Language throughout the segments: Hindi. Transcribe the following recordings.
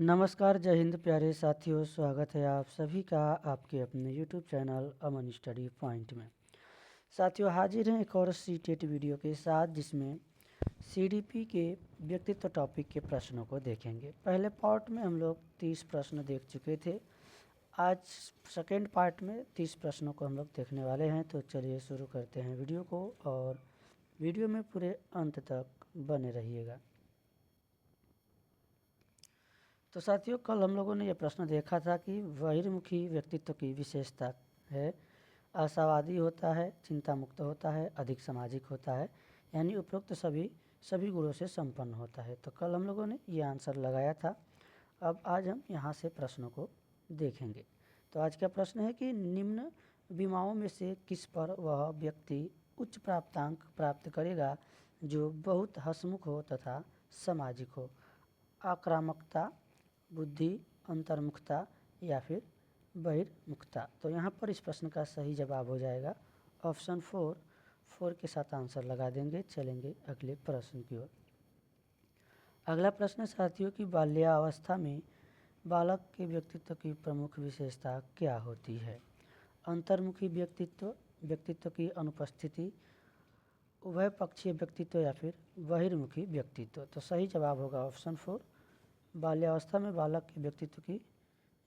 नमस्कार, जय हिंद प्यारे साथियों। स्वागत है आप सभी का आपके अपने YouTube चैनल अमन स्टडी पॉइंट में। साथियों, हाजिर हैं एक और सीटेट वीडियो के साथ जिसमें CDP के व्यक्तित्व टॉपिक के प्रश्नों को देखेंगे। पहले पार्ट में हम लोग 30 प्रश्न देख चुके थे। आज सेकेंड पार्ट में 30 प्रश्नों को हम लोग देखने वाले हैं। तो चलिए शुरू करते हैं वीडियो को, और वीडियो में पूरे अंत तक बने रहिएगा। तो साथियों, कल हम लोगों ने यह प्रश्न देखा था कि बहिर्मुखी व्यक्तित्व की विशेषता है आशावादी होता है, चिंता मुक्त होता है, अधिक सामाजिक होता है, यानी उपरोक्त सभी गुणों से संपन्न होता है। तो कल हम लोगों ने ये आंसर लगाया था। अब आज हम यहाँ से प्रश्नों को देखेंगे। तो आज का प्रश्न है कि निम्न बीमाओं में से किस पर वह व्यक्ति उच्च प्राप्तांक प्राप्त करेगा जो बहुत हंसमुख हो तथा सामाजिक हो? आक्रामकता, बुद्धि, अंतर्मुखता या फिर बहिर्मुखता। तो यहाँ पर इस प्रश्न का सही जवाब हो जाएगा ऑप्शन 4 के साथ आंसर लगा देंगे। चलेंगे अगले प्रश्न की ओर। अगला प्रश्न साथियों की बाल्यावस्था में बालक के व्यक्तित्व की प्रमुख विशेषता क्या होती है? अंतर्मुखी व्यक्तित्व, व्यक्तित्व की अनुपस्थिति, उभय पक्षीय व्यक्तित्व या फिर बहिर्मुखी व्यक्तित्व। तो सही जवाब होगा ऑप्शन 4। बाल्यावस्था में बालक के व्यक्तित्व की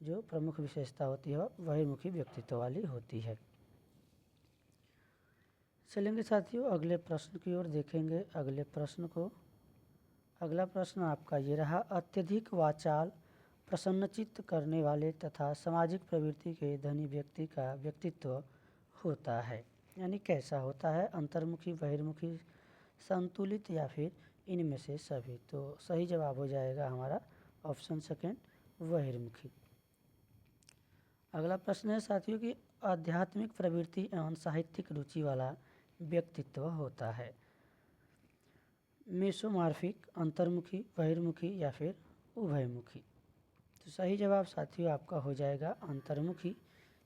जो प्रमुख विशेषता होती है वह बहिर्मुखी व्यक्तित्व वाली होती है। चलेंगे साथियों अगले प्रश्न की ओर देखेंगे अगले प्रश्न को। अगला प्रश्न आपका ये रहा, अत्यधिक वाचाल, प्रसन्नचित्त करने वाले तथा सामाजिक प्रवृत्ति के धनी व्यक्ति का व्यक्तित्व होता है, यानी कैसा होता है? अंतर्मुखी, बहिर्मुखी, संतुलित या फिर इनमें से सभी। तो सही जवाब हो जाएगा हमारा ऑप्शन सेकेंड, बहिर्मुखी। अगला प्रश्न है साथियों की आध्यात्मिक प्रवृत्ति एवं साहित्यिक रुचि वाला व्यक्तित्व होता है मेसोमार्फिक, अंतर्मुखी, बहिर्मुखी या फिर उभयमुखी। तो सही जवाब साथियों आपका हो जाएगा अंतर्मुखी।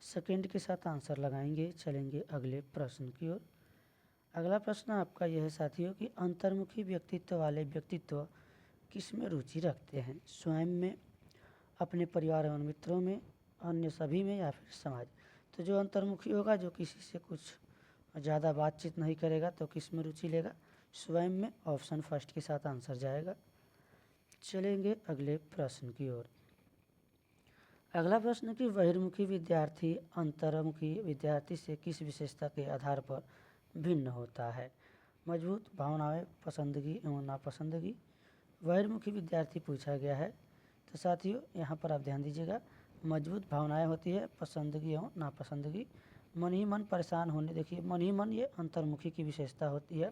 सेकेंड के साथ आंसर लगाएंगे। चलेंगे अगले प्रश्न की ओर। अगला प्रश्न आपका यह है साथियों कि अंतर्मुखी व्यक्तित्व वाले व्यक्तित्व किस में रुचि रखते हैं? स्वयं में, अपने परिवार एवं मित्रों में, अन्य सभी में या फिर समाज? तो जो अंतर्मुखी होगा, जो किसी से कुछ ज़्यादा बातचीत नहीं करेगा, तो किस में रुचि लेगा? स्वयं में। ऑप्शन फर्स्ट के साथ आंसर जाएगा। चलेंगे अगले प्रश्न की ओर। अगला प्रश्न कि बहिर्मुखी विद्यार्थी अंतर्मुखी विद्यार्थी से किस विशेषता के आधार पर भिन्न होता है? मजबूत भावनाएं, पसंदगी एवं नापसंदगी। बहिर्मुखी विद्यार्थी पूछा गया है। तो साथियों यहाँ पर आप ध्यान दीजिएगा, मजबूत भावनाएं होती है, पसंदगी एवं नापसंदगी। मन ही मन परेशान होने, देखिए मन ही मन ये अंतर्मुखी की विशेषता होती है।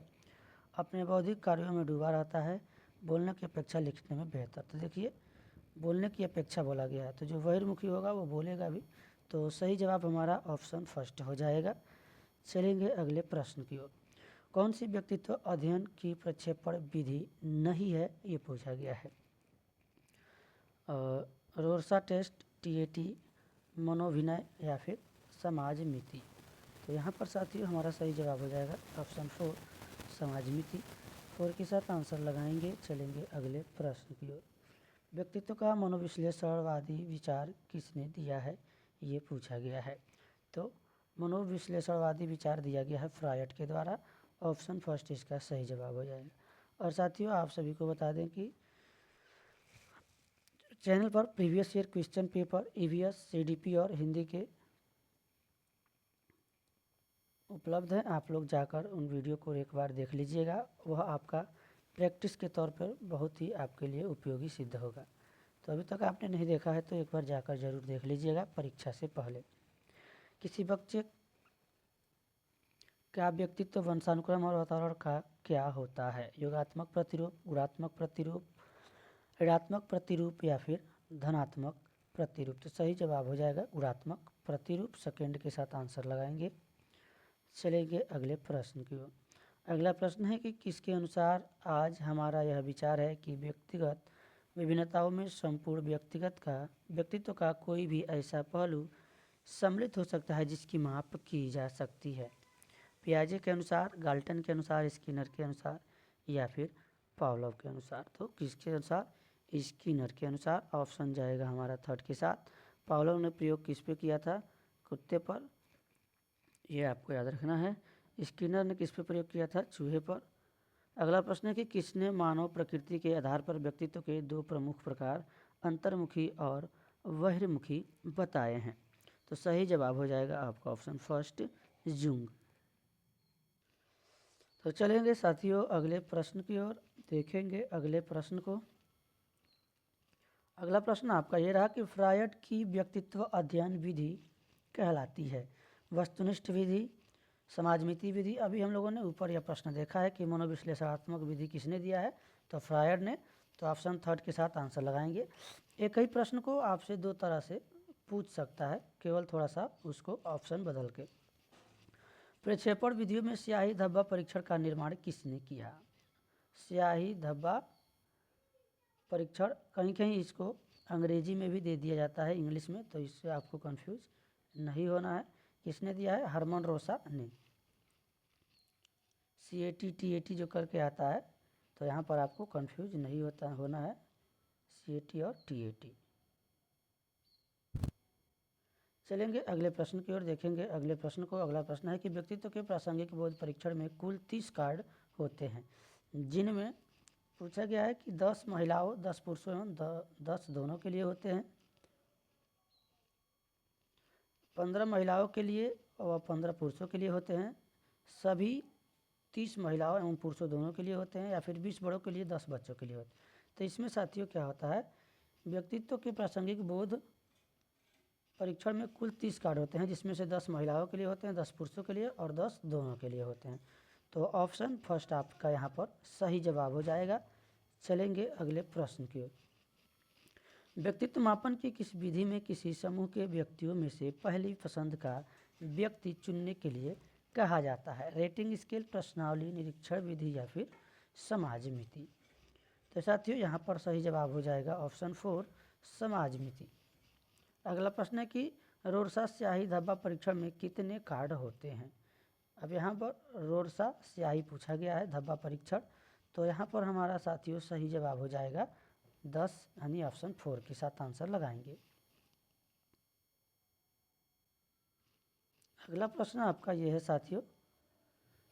अपने बौद्धिक कार्यों में डूबा रहता है, बोलने की अपेक्षा लिखने में बेहतर। तो देखिए बोलने की अपेक्षा बोला गया है, तो जो बहिर्मुखी होगा वो बोलेगा भी। तो सही जवाब हमारा ऑप्शन फर्स्ट हो जाएगा। चलेंगे अगले प्रश्न की ओर। कौन सी व्यक्तित्व अध्ययन की प्रक्षेपण विधि नहीं है, ये पूछा गया है। रोर्सा टेस्ट, TAT, मनोभिनय या फिर समाज मिति। तो यहाँ पर साथियों हमारा सही जवाब हो जाएगा ऑप्शन 4, समाज मिति। 4 के साथ आंसर लगाएंगे। चलेंगे अगले प्रश्न की ओर। व्यक्तित्व का मनोविश्लेषणवादी विचार किसने दिया है, ये पूछा गया है। तो मनोविश्लेषणवादी विचार दिया गया है फ्रायड के द्वारा। ऑप्शन फर्स्ट इसका सही जवाब हो जाएगा। और साथियों आप सभी को बता दें कि चैनल पर previous year question paper, EVS, CDP और हिंदी के उपलब्ध हैं। आप लोग जाकर उन वीडियो को एक बार देख लीजिएगा, वह आपका प्रैक्टिस के तौर पर बहुत ही आपके लिए उपयोगी सिद्ध होगा। तो अभी तक आपने नहीं देखा है तो एक बार जाकर जरूर देख लीजिएगा परीक्षा से पहले। किसी बच्चे का व्यक्तित्व वंशानुक्रम और वातावरण का क्या होता है? योगात्मक प्रतिरूप, गुणात्मक प्रतिरूप, ऋणात्मक प्रतिरूप या फिर धनात्मक प्रतिरूप। तो सही जवाब हो जाएगा गुणात्मक प्रतिरूप। सेकेंड के साथ आंसर लगाएंगे। चलेंगे अगले प्रश्न की ओर। अगला प्रश्न है कि किसके अनुसार आज हमारा यह विचार है कि व्यक्तिगत विभिन्नताओं में संपूर्ण व्यक्तित्व का कोई भी ऐसा पहलू सम्मिलित हो सकता है जिसकी माप की जा सकती है? पियाजे के अनुसार, गाल्टन के अनुसार, स्किनर के अनुसार या फिर पावलोव के अनुसार। तो किसके अनुसार? स्किनर के अनुसार। ऑप्शन जाएगा हमारा थर्ड के साथ। पावलोव ने प्रयोग किस पे किया था? कुत्ते पर। ये आपको याद रखना है। स्किनर ने किस पे प्रयोग किया था? चूहे पर। अगला प्रश्न है कि किसने मानव प्रकृति के आधार पर व्यक्तित्व के दो प्रमुख प्रकार अंतर्मुखी और बहिर्मुखी बताए हैं? तो सही जवाब हो जाएगा आपका ऑप्शन फर्स्ट, जुंग। तो चलेंगे साथियों अगले प्रश्न की ओर, देखेंगे अगले प्रश्न को। अगला प्रश्न आपका ये रहा कि फ्रायड की व्यक्तित्व अध्ययन विधि कहलाती है वस्तुनिष्ठ विधि, समाजमिति विधि। अभी हम लोगों ने ऊपर यह प्रश्न देखा है कि मनोविश्लेषणात्मक विधि किसने दिया है? तो फ्रायड ने। तो ऑप्शन थर्ड के साथ आंसर लगाएंगे। एक ही प्रश्न को आपसे दो तरह से पूछ सकता है, केवल थोड़ा सा उसको ऑप्शन बदल के। प्रक्षेपण विधियों में स्याही धब्बा परीक्षण का निर्माण किसने किया? स्याही धब्बा परीक्षण, कहीं कहीं इसको अंग्रेजी में भी दे दिया जाता है, इंग्लिश में, तो इससे आपको कंफ्यूज नहीं होना है। किसने दिया है? हरमन रोसा ने। CAT TAT जो करके आता है, तो यहाँ पर आपको कंफ्यूज नहीं होना है CAT और TAT। चलेंगे अगले प्रश्न की ओर, देखेंगे अगले प्रश्न को। अगला प्रश्न है कि व्यक्तित्व के प्रासंगिक बोध परीक्षण में कुल 30 कार्ड होते हैं, जिनमें पूछा गया है कि 10 महिलाओं 10 पुरुषों एवं 10 दोनों के लिए होते हैं, 15 महिलाओं के लिए और 15 पुरुषों के लिए होते हैं, सभी 30 महिलाओं एवं पुरुषों दोनों के लिए होते हैं, या फिर 20 बड़ों के लिए 10 बच्चों के लिए होते हैं। तो इसमें साथियों क्या होता है, व्यक्तित्व के प्रासंगिक बोध परीक्षण में कुल 30 कार्ड होते हैं, जिसमें से 10 महिलाओं के लिए होते हैं, 10 पुरुषों के लिए और 10 दोनों के लिए होते हैं। तो ऑप्शन फर्स्ट आपका यहाँ पर सही जवाब हो जाएगा। चलेंगे अगले प्रश्न की ओर। व्यक्तित्व मापन की किस विधि में किसी समूह के व्यक्तियों में से पहली पसंद का व्यक्ति चुनने के लिए कहा जाता है? रेटिंग स्केल, प्रश्नावली, निरीक्षण विधि या फिर समाजमिति? तो साथियों यहाँ पर सही जवाब हो जाएगा ऑप्शन 4, समाजमिति। अगला प्रश्न है कि रोरसा स्याही धब्बा परीक्षण में कितने कार्ड होते हैं? अब यहाँ पर रोरसा स्याही पूछा गया है धब्बा परीक्षण, तो यहाँ पर हमारा साथियों सही जवाब हो जाएगा 10, यानी ऑप्शन 4 के साथ आंसर लगाएंगे। अगला प्रश्न आपका यह है साथियों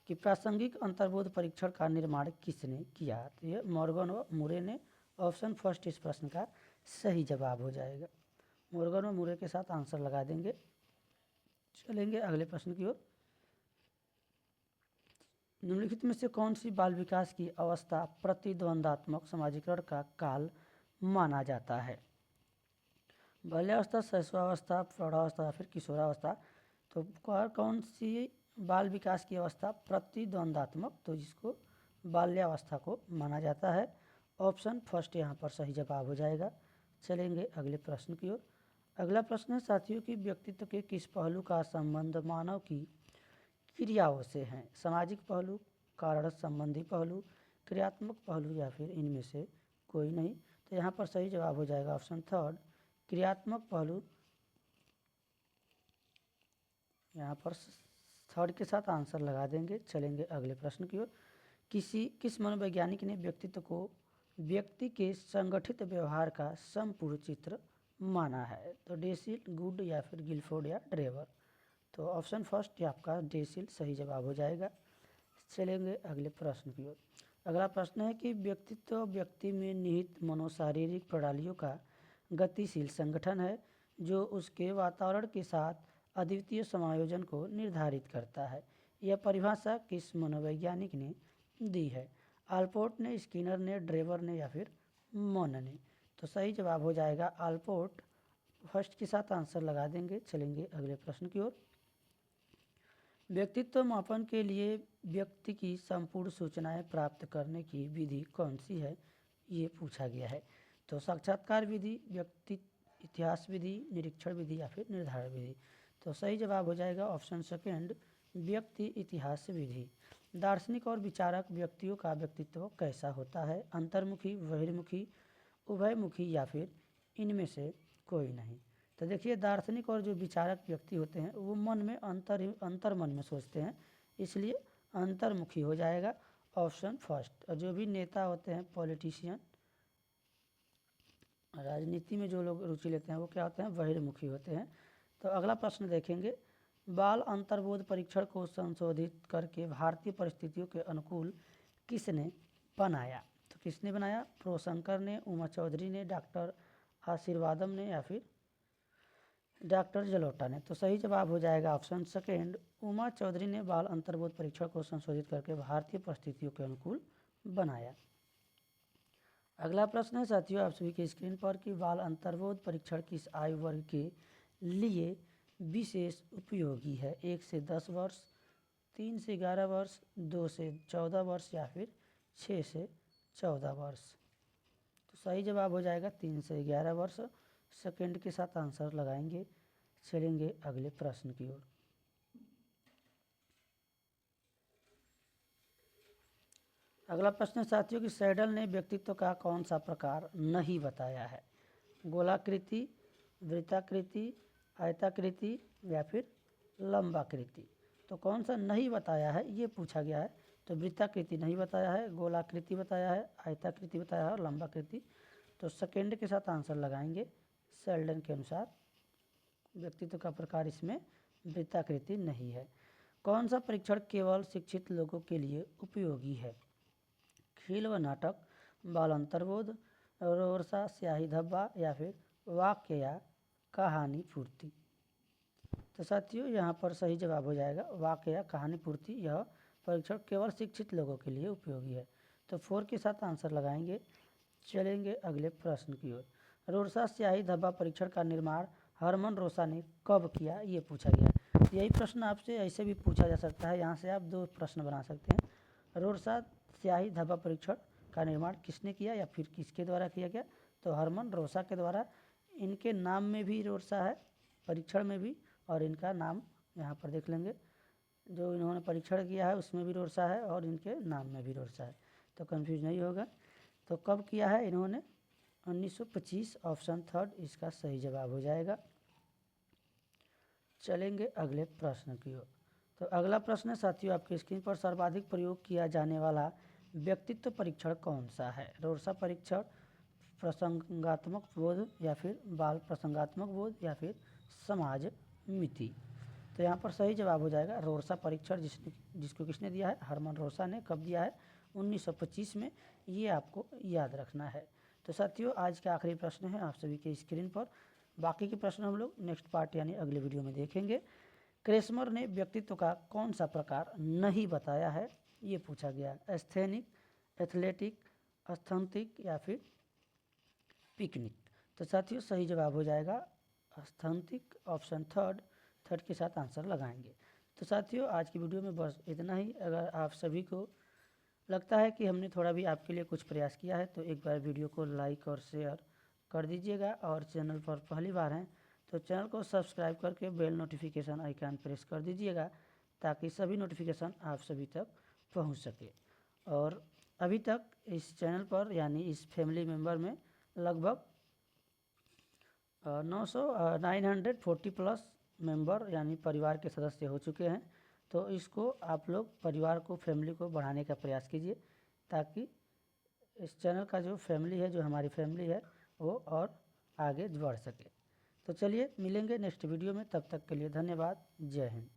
कि प्रासंगिक अंतर्बोध परीक्षण का निर्माण किसने किया? तो ये मॉर्गन व मुरे ने। ऑप्शन फर्स्ट इस प्रश्न का सही जवाब हो जाएगा। मॉर्गन व मुरे के साथ आंसर लगा देंगे। चलेंगे अगले प्रश्न की ओर। निम्नलिखित में से कौन सी बाल विकास की अवस्था प्रतिद्वंदात्मक समाजीकरण का काल माना जाता है? बाल्यावस्था, शैशवावस्था, प्रौढ़ावस्था या फिर किशोरावस्था? तो कौन सी बाल विकास की अवस्था प्रतिद्वंदात्मक, तो जिसको बाल्यावस्था को माना जाता है? ऑप्शन फर्स्ट यहाँ पर सही जवाब हो जाएगा। चलेंगे अगले प्रश्न की ओर। अगला प्रश्न है साथियों कि व्यक्तित्व के किस पहलू का संबंध मानव की क्रियाओं से है? सामाजिक पहलू, कारण संबंधी पहलू, क्रियात्मक पहलू या फिर इनमें से कोई नहीं? तो यहाँ पर सही जवाब हो जाएगा ऑप्शन थर्ड, क्रियात्मक पहलू। यहाँ पर थर्ड के साथ आंसर लगा देंगे। चलेंगे अगले प्रश्न की ओर। किस मनोवैज्ञानिक ने व्यक्तित्व को व्यक्ति के संगठित व्यवहार का संपूर्ण चित्र माना है? तो डेसिल, गुड या फिर गिलफोर्ड या ड्रेवर? तो ऑप्शन फर्स्ट आपका डेसिल सही जवाब हो जाएगा। चलेंगे अगले प्रश्न की ओर। अगला प्रश्न है कि व्यक्तित्व व्यक्ति में निहित मनोशारीरिक प्रणालियों का गतिशील संगठन है, जो उसके वातावरण के साथ अद्वितीय समायोजन को निर्धारित करता है। यह परिभाषा किस मनोवैज्ञानिक ने दी है? आल्पोर्ट ने, स्किनर ने, ड्रेवर ने या फिर मोन ने? तो सही जवाब हो जाएगा आल्पोर्ट। फर्स्ट के साथ आंसर लगा देंगे। चलेंगे अगले प्रश्न की ओर। व्यक्तित्व मापन के लिए व्यक्ति की संपूर्ण सूचनाएं प्राप्त करने की विधि कौन सी है, ये पूछा गया है। तो साक्षात्कार विधि, व्यक्ति इतिहास विधि, निरीक्षण विधि या फिर निर्धारण विधि? तो सही जवाब हो जाएगा ऑप्शन सेकेंड, व्यक्ति इतिहास विधि। दार्शनिक और विचारक व्यक्तियों का व्यक्तित्व कैसा होता है? अंतर्मुखी, बहिर्मुखी, उभयमुखी या फिर इनमें से कोई नहीं? तो देखिए दार्शनिक और जो विचारक व्यक्ति होते हैं वो मन में अंतर मन में सोचते हैं, इसलिए अंतर्मुखी हो जाएगा ऑप्शन फर्स्ट। और जो भी नेता होते हैं, पॉलिटिशियन, राजनीति में जो लोग रुचि लेते हैं वो क्या होते हैं, बहिर्मुखी होते हैं। तो अगला प्रश्न देखेंगे, बाल अंतर्बोध परीक्षण को संशोधित करके भारतीय परिस्थितियों के अनुकूल किसने बनाया? तो किसने बनाया? प्रोशंकर ने, उमा चौधरी ने, डॉक्टर आशीर्वादम ने या फिर डॉक्टर जलोटा ने। तो सही जवाब हो जाएगा ऑप्शन सेकेंड, उमा चौधरी ने बाल अंतर्बोध परीक्षण को संशोधित करके भारतीय परिस्थितियों के अनुकूल बनाया। अगला प्रश्न है साथियों आप सभी के स्क्रीन पर कि बाल अंतर्बोध परीक्षण किस आयु वर्ग के लिए विशेष उपयोगी है? 1 से 10 वर्ष, 3 से 11 वर्ष, 2 से 14 वर्ष या फिर 6 से 14 वर्ष। तो सही जवाब हो जाएगा 3 से 11 वर्ष। सेकंड के साथ आंसर लगाएंगे। चलेंगे अगले प्रश्न की ओर। अगला प्रश्न साथियों कि सैडल ने व्यक्तित्व का कौन सा प्रकार नहीं बताया है? गोलाकृति, वृत्ताकृति, आयताकृति या फिर लंबाकृति। तो कौन सा नहीं बताया है ये पूछा गया है। तो वृत्ताकृति नहीं बताया है, गोलाकृति बताया है, आयताकृति बताया है और लंबाकृति। तो सेकेंड के साथ आंसर लगाएंगे। सेल्डन के अनुसार व्यक्तित्व का प्रकार इसमें वृत्ताकृति नहीं है। कौन सा परीक्षण केवल शिक्षित लोगों के लिए उपयोगी है? खेल व नाटक, बाल अंतर्बोध, रोरसा, स्याही धब्बा या फिर वाक्य या कहानी पूर्ति। तो साथियों यहाँ पर सही जवाब हो जाएगा वाक्य या कहानी पूर्ति। यह परीक्षण केवल शिक्षित लोगों के लिए उपयोगी है। तो 4 के साथ आंसर लगाएंगे। चलेंगे अगले प्रश्न की ओर। रोरसा स्याही धब्बा परीक्षण का निर्माण हरमन रोसा ने कब किया ये पूछा गया। यही प्रश्न आपसे ऐसे भी पूछा जा सकता है। यहाँ से आप 2 प्रश्न बना सकते हैं। रोरसा स्याही धब्बा परीक्षण का निर्माण किसने किया या फिर किसके द्वारा किया गया? तो हरमन रोसा के द्वारा। इनके नाम में भी रोरसा है, परीक्षण में भी, और इनका नाम यहाँ पर देख लेंगे। जो इन्होंने परीक्षण किया है उसमें भी रोरसा है और इनके नाम में भी रोरसा है, तो कंफ्यूज नहीं होगा। तो कब किया है इन्होंने? 1925। ऑप्शन थर्ड इसका सही जवाब हो जाएगा। चलेंगे अगले प्रश्न की ओर। तो अगला प्रश्न है साथियों आपके स्क्रीन पर, सर्वाधिक प्रयोग किया जाने वाला व्यक्तित्व परीक्षण कौन सा है? रोरसा परीक्षण, प्रसंगात्मक बोध या फिर बाल प्रसंगात्मक बोध या फिर समाज मिति। तो यहाँ पर सही जवाब हो जाएगा रोरसा परीक्षण, जिसको किसने दिया है? हरमन रोसा ने। कब दिया है? 1925 में। ये आपको याद रखना है। तो साथियों आज का आखिरी प्रश्न है आप सभी के स्क्रीन पर। बाकी के प्रश्न हम लोग नेक्स्ट पार्ट यानी अगले वीडियो में देखेंगे। क्रेस्मर ने व्यक्तित्व का कौन सा प्रकार नहीं बताया है ये पूछा गया। एस्थेनिक, एथलेटिक, अस्थेंटिक या फिर पिकनिक। तो साथियों सही जवाब हो जाएगा अस्थेंटिक। ऑप्शन थर्ड के साथ आंसर लगाएंगे। तो साथियों आज की वीडियो में बस इतना ही। अगर आप सभी को लगता है कि हमने थोड़ा भी आपके लिए कुछ प्रयास किया है तो एक बार वीडियो को लाइक और शेयर कर दीजिएगा। और चैनल पर पहली बार हैं तो चैनल को सब्सक्राइब करके बेल नोटिफिकेशन आइकन प्रेस कर दीजिएगा ताकि सभी नोटिफिकेशन आप सभी तक पहुंच सके। और अभी तक इस चैनल पर यानी इस फैमिली मेम्बर में लगभग 940 प्लस मेंबर यानी परिवार के सदस्य हो चुके हैं। तो इसको आप लोग परिवार को, फैमिली को बढ़ाने का प्रयास कीजिए ताकि इस चैनल का जो फैमिली है, जो हमारी फैमिली है, वो और आगे बढ़ सके। तो चलिए मिलेंगे नेक्स्ट वीडियो में, तब तक के लिए धन्यवाद। जय हिंद।